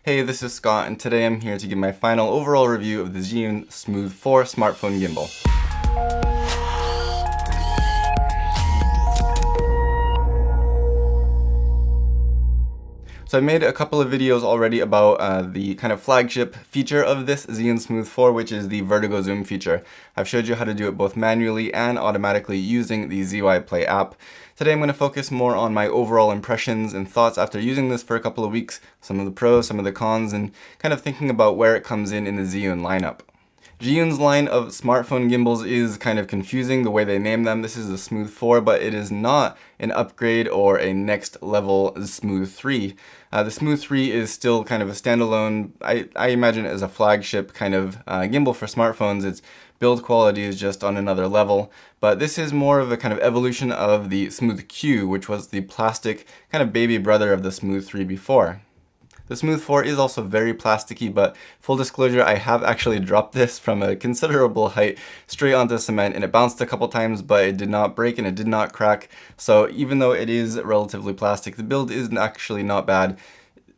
Hey, this is Scott, and today I'm here to give my final overall review of the Zhiyun Smooth 4 smartphone gimbal. So I made a couple of videos already about the kind of flagship feature of this Zhiyun Smooth 4, which is the vertigo zoom feature. I've showed you how to do it both manually and automatically using the ZY Play app. Today I'm going to focus more on my overall impressions and thoughts after using this for a couple of weeks, some of the pros, some of the cons, and kind of thinking about where it comes in the Zhiyun lineup. Zhiyun's line of smartphone gimbals is kind of confusing the way they name them. This is the Smooth 4, but it is not an upgrade or a next level Smooth 3. The Smooth 3 is still kind of a standalone, I imagine it as a flagship kind of gimbal for smartphones. Its build quality is just on another level, but this is more of a kind of evolution of the Smooth Q, which was the plastic kind of baby brother of the Smooth 3 before. The Smooth 4 is also very plasticky, but full disclosure, I have actually dropped this from a considerable height straight onto cement, and it bounced a couple times, but it did not break and it did not crack. So even though it is relatively plastic, the build is actually not bad,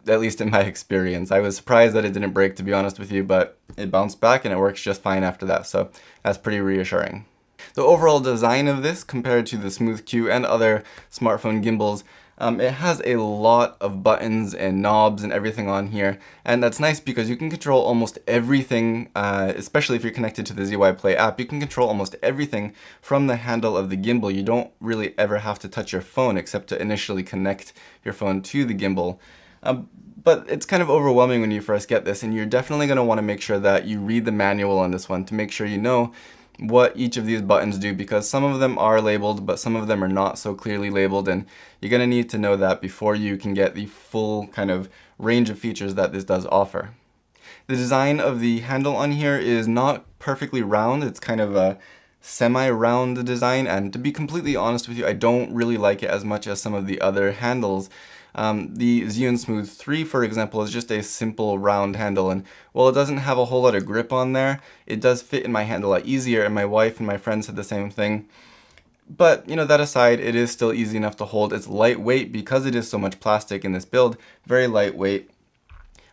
at least in my experience. I was surprised that it didn't break, to be honest with you, but it bounced back and it works just fine after that, so that's pretty reassuring. The overall design of this compared to the Smooth Q and other smartphone gimbals, it has a lot of buttons and knobs and everything on here, and that's nice because you can control almost everything, especially if you're connected to the ZY Play app. You can control almost everything from the handle of the gimbal. You don't really ever have to touch your phone except to initially connect your phone to the gimbal. But it's kind of overwhelming when you first get this, and you're definitely going to want to make sure that you read the manual on this one to make sure you know what each of these buttons do, because some of them are labeled, but some of them are not so clearly labeled, and you're going to need to know that before you can get the full kind of range of features that this does offer. The design of the handle on here is not perfectly round. It's kind of a semi-round design, and to be completely honest with you, I don't really like it as much as some of the other handles. The Zhiyun Smooth 3, for example, is just a simple round handle, and while it doesn't have a whole lot of grip on there, it does fit in my hand a lot easier, and my wife and my friends said the same thing. But, you know, that aside, it is still easy enough to hold. It's lightweight because it is so much plastic in this build, very lightweight.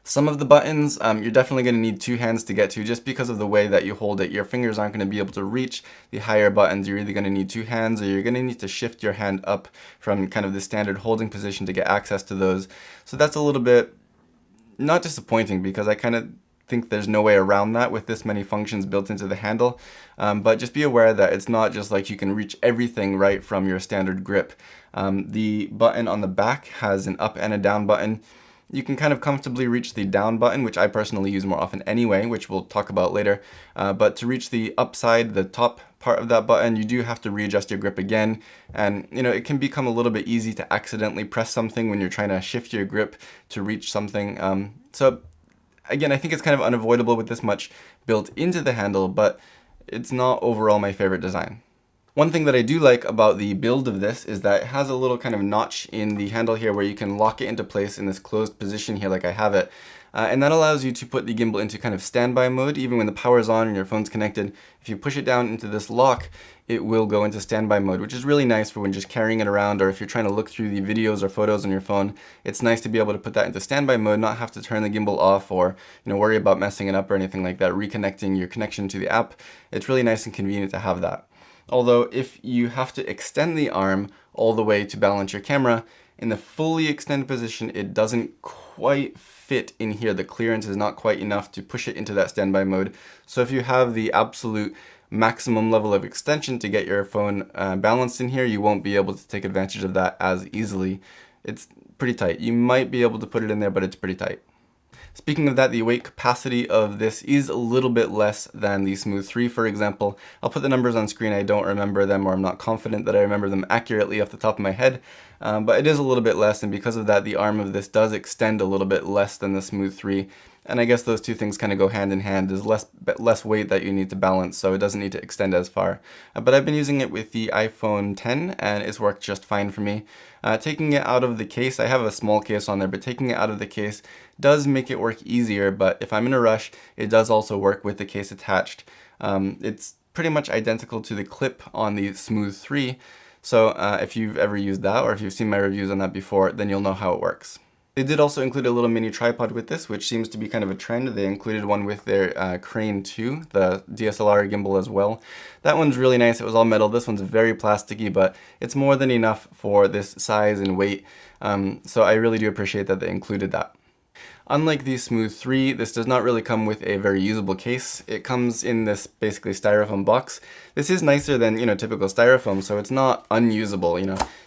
Some of the buttons, you're definitely going to need two hands to get to just because of the way that you hold it. Your fingers aren't going to be able to reach the higher buttons. You're either going to need two hands or you're going to need to shift your hand up from kind of the standard holding position to get access to those. So that's a little bit not disappointing because I kind of think there's no way around that with this many functions built into the handle. But just be aware that it's not just like you can reach everything right from your standard grip. The button on the back has an up and a down button. You can kind of comfortably reach the down button, which I personally use more often anyway, which we'll talk about later. But to reach the upside, the top part of that button, you do have to readjust your grip again. And, you know, it can become a little bit easy to accidentally press something when you're trying to shift your grip to reach something. So again, I think it's kind of unavoidable with this much built into the handle, but it's not overall my favorite design. One thing that I do like about the build of this is that it has a little kind of notch in the handle here where you can lock it into place in this closed position here like I have it. And that allows you to put the gimbal into kind of standby mode even when the power's on and your phone's connected. If you push it down into this lock, it will go into standby mode, which is really nice for when just carrying it around, or if you're trying to look through the videos or photos on your phone. It's nice to be able to put that into standby mode, not have to turn the gimbal off or, you know, worry about messing it up or anything like that, reconnecting your connection to the app. It's really nice and convenient to have that. Although if you have to extend the arm all the way to balance your camera, in the fully extended position, it doesn't quite fit in here. The clearance is not quite enough to push it into that standby mode. So if you have the absolute maximum level of extension to get your phone balanced in here, you won't be able to take advantage of that as easily. It's pretty tight. You might be able to put it in there, but it's pretty tight. Speaking of that, the weight capacity of this is a little bit less than the Smooth 3, for example. I'll put the numbers on screen. I don't remember them, or I'm not confident that I remember them accurately off the top of my head, but it is a little bit less, and because of that, the arm of this does extend a little bit less than the Smooth 3. And I guess those two things kind of go hand in hand. There's less weight that you need to balance, so it doesn't need to extend as far. But I've been using it with the iPhone 10, and it's worked just fine for me. Taking it out of the case, I have a small case on there, but taking it out of the case does make it work easier, but if I'm in a rush, it does also work with the case attached. It's pretty much identical to the clip on the Smooth 3, so if you've ever used that, or if you've seen my reviews on that before, then you'll know how it works. They did also include a little mini tripod with this, which seems to be kind of a trend. They included one with their Crane 2, the DSLR gimbal as well. That one's really nice. It was all metal. This one's very plasticky, but it's more than enough for this size and weight. So I really do appreciate that they included that. Unlike the Smooth 3, this does not really come with a very usable case. It comes in this basically styrofoam box. This is nicer than, typical styrofoam, so it's not unusable,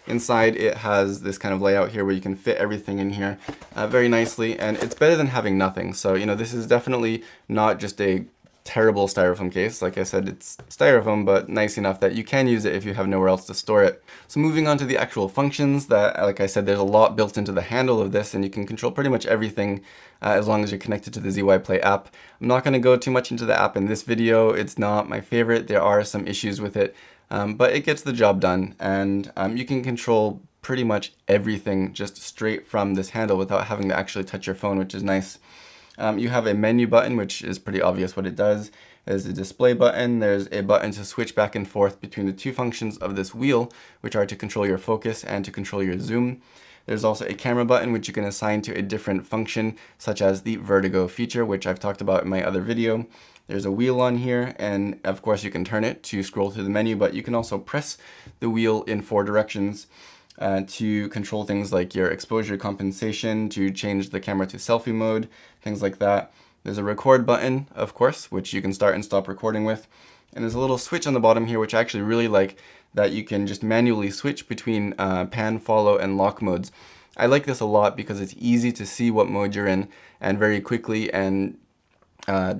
Inside it has this kind of layout here where you can fit everything in here very nicely, and it's better than having nothing. So, this is definitely not just a terrible styrofoam case. Like I said, it's styrofoam, but nice enough that you can use it if you have nowhere else to store it. So moving on to the actual functions, that, like I said, there's a lot built into the handle of this, and you can control pretty much everything as long as you're connected to the ZY Play app. I'm not going to go too much into the app in this video. It's not my favorite. There are some issues with it, but it gets the job done, and you can control pretty much everything just straight from this handle without having to actually touch your phone, which is nice. You have a menu button, which is pretty obvious what it does. There's a display button. There's a button to switch back and forth between the two functions of this wheel, which are to control your focus and to control your zoom. There's also a camera button, which you can assign to a different function, such as the vertigo feature, which I've talked about in my other video. There's a wheel on here, and of course you can turn it to scroll through the menu, but you can also press the wheel in 4 directions to control things like your exposure compensation, to change the camera to selfie mode, things like that. There's a record button, of course, which you can start and stop recording with. And there's a little switch on the bottom here, which I actually really like, that you can just manually switch between pan, follow, and lock modes. I like this a lot because it's easy to see what mode you're in, and very quickly and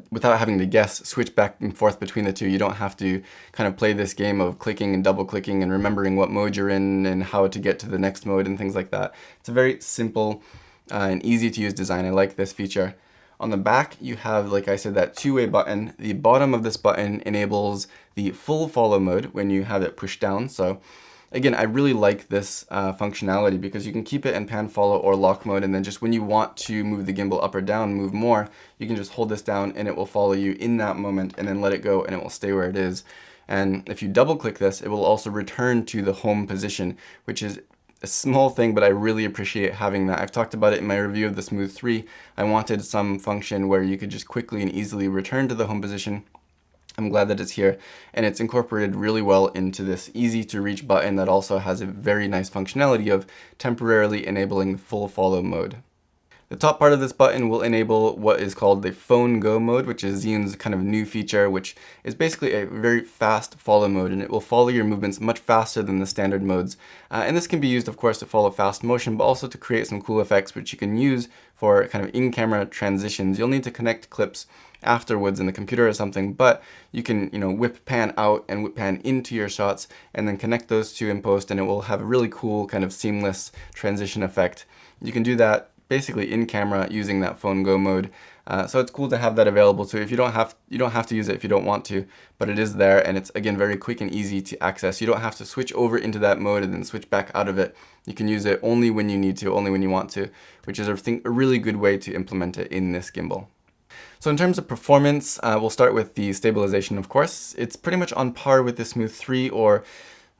without having to guess, switch back and forth between the two. You don't have to kind of play this game of clicking and double clicking and remembering what mode you're in and how to get to the next mode and things like that. It's a very simple and easy to use design. I like this feature. On the back, you have, like I said, that two-way button. The bottom of this button enables the full follow mode when you have it pushed down. So again, I really like this functionality because you can keep it in pan, follow, or lock mode, and then just when you want to move the gimbal up or down, move more, you can just hold this down and it will follow you in that moment, and then let it go and it will stay where it is. And if you double click this, it will also return to the home position, which is a small thing, but I really appreciate having that. I've talked about it in my review of the Smooth 3. I wanted some function where you could just quickly and easily return to the home position. I'm glad that it's here, and it's incorporated really well into this easy to reach button that also has a very nice functionality of temporarily enabling full follow mode. The top part of this button will enable what is called the Phone Go mode, which is Zhiyun's kind of new feature, which is basically a very fast follow mode, and it will follow your movements much faster than the standard modes. And this can be used, of course, to follow fast motion, but also to create some cool effects, which you can use for kind of in-camera transitions. You'll need to connect clips afterwards in the computer or something, but you can, whip pan out and whip pan into your shots and then connect those two in post, and it will have a really cool kind of seamless transition effect. You can do that basically in camera using that Phone Go mode. So it's cool to have that available. So if you don't have to use it if you don't want to, but it is there, and it's again very quick and easy to access. You don't have to switch over into that mode and then switch back out of it. You can use it only when you need to, only when you want to, which is a really good way to implement it in this gimbal. So in terms of performance, we'll start with the stabilization, of course. It's pretty much on par with the Smooth 3 or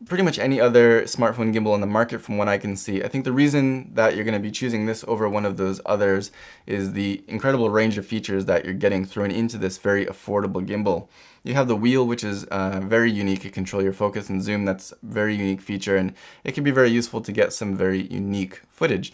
pretty much any other smartphone gimbal on the market from what I can see. I think the reason that you're going to be choosing this over one of those others is the incredible range of features that you're getting thrown into this very affordable gimbal. You have the wheel, which is very unique. It controls your focus and zoom. That's a very unique feature, and it can be very useful to get some very unique footage.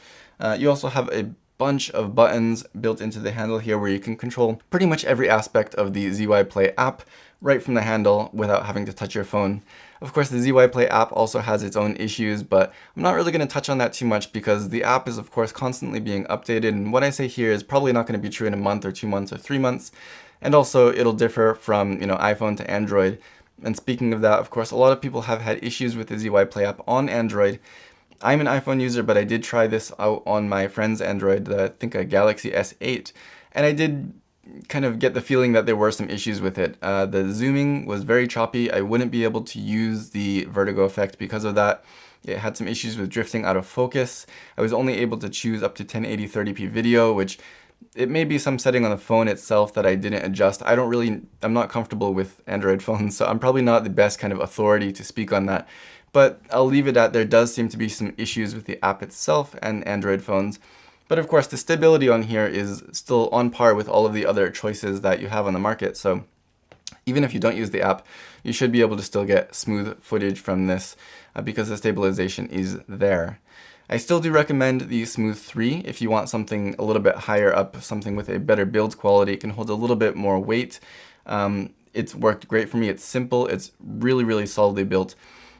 You also have a bunch of buttons built into the handle here where you can control pretty much every aspect of the ZY Play app right from the handle without having to touch your phone. Of course, the ZY Play app also has its own issues, but I'm not really going to touch on that too much because the app is, of course, constantly being updated, and what I say here is probably not going to be true in a month or 2 months or 3 months, and also it'll differ from iPhone to Android. And speaking of that, of course, a lot of people have had issues with the ZY Play app on Android. I'm an iPhone user, but I did try this out on my friend's Android, I think a Galaxy S8, and I did kind of get the feeling that there were some issues with it. The zooming was very choppy. I wouldn't be able to use the vertigo effect because of that. It had some issues with drifting out of focus. I was only able to choose up to 1080 30p video, which it may be some setting on the phone itself that I didn't adjust. I'm not comfortable with Android phones, so I'm probably not the best kind of authority to speak on that. But I'll leave it at there does seem to be some issues with the app itself and Android phones. But of course, the stability on here is still on par with all of the other choices that you have on the market. So even if you don't use the app, you should be able to still get smooth footage from this because the stabilization is there. I still do recommend the Smooth 3 if you want something a little bit higher up, something with a better build quality. It can hold a little bit more weight. It's worked great for me. It's simple. It's really, really solidly built.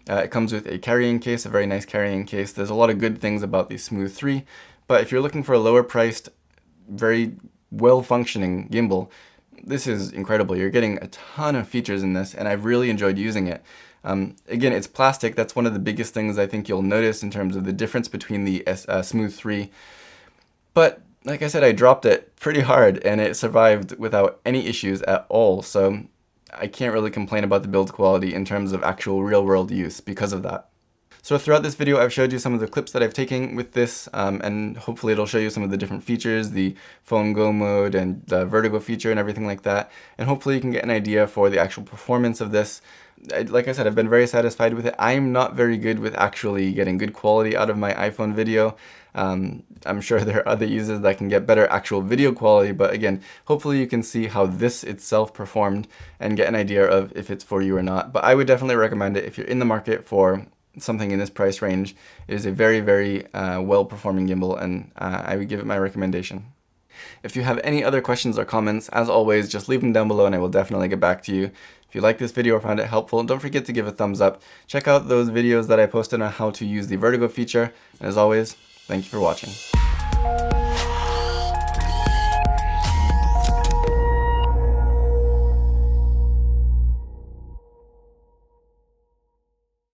It comes with a carrying case, a very nice carrying case. There's a lot of good things about the Smooth 3, but if you're looking for a lower priced, very well functioning gimbal, this is incredible. You're getting a ton of features in this, and I've really enjoyed using it. Again, it's plastic. That's one of the biggest things I think you'll notice in terms of the difference between the Smooth 3. But like I said, I dropped it pretty hard, and it survived without any issues at all. So I can't really complain about the build quality in terms of actual real-world use because of that. So throughout this video, I've showed you some of the clips that I've taken with this, and hopefully it'll show you some of the different features, the phone go mode and the vertigo feature and everything like that. And hopefully you can get an idea for the actual performance of this. Like I said, I've been very satisfied with it. I'm not very good with actually getting good quality out of my iPhone video. I'm sure there are other users that can get better actual video quality, but again, hopefully you can see how this itself performed and get an idea of if it's for you or not. But I would definitely recommend it if you're in the market for something in this price range. It is a very, very well-performing gimbal, and I would give it my recommendation. If you have any other questions or comments, as always, just leave them down below and I will definitely get back to you. If you like this video or found it helpful, don't forget to give a thumbs up. Check out those videos that I posted on how to use the vertigo feature. And as always, thank you for watching.